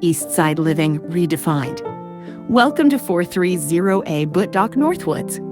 East Side living redefined. Welcome to 430A Bedok Northwoods.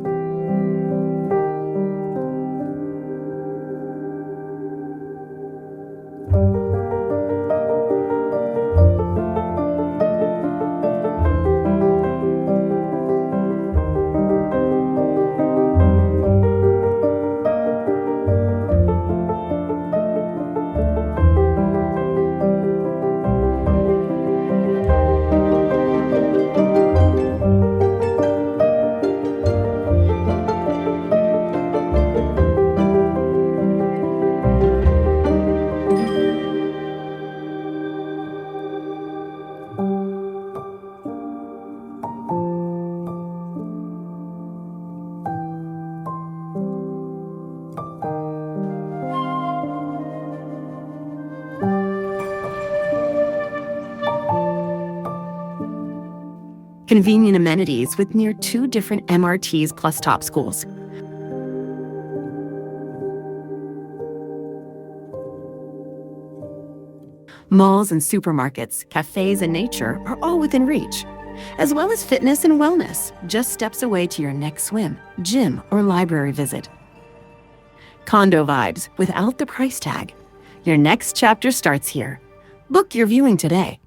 Convenient amenities with near 2 different MRTs plus top schools. Malls and supermarkets, cafes and nature are all within reach, as well as fitness and wellness, just steps away to your next swim, gym, or library visit. Condo vibes without the price tag. Your next chapter starts here. Book your viewing today.